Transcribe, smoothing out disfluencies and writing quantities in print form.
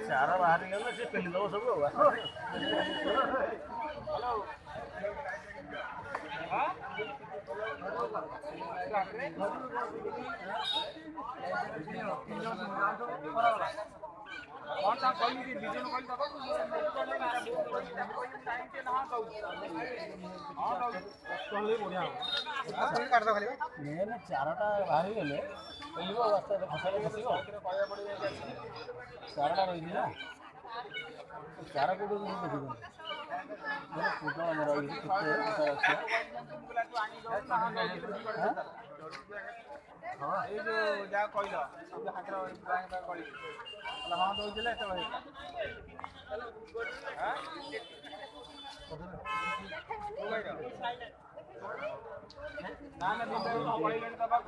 चारा बाहर निकलना से पेली दो सब होगा कौन सा कोई भी बीजों कोई दबा काट दो खाली मेन चाराटा बाहर गले पेलिबो रास्ता फसाले फसिबो चाराटा रही ना चारा को तो नहीं देखिबो मेरा फोटो हमरा ये कितने अच्छा हां ए जो जा कहलो सब हाटर बैंक करी हां दो दिले तो भाई हां ना ना दिन पड़ी लेने दबा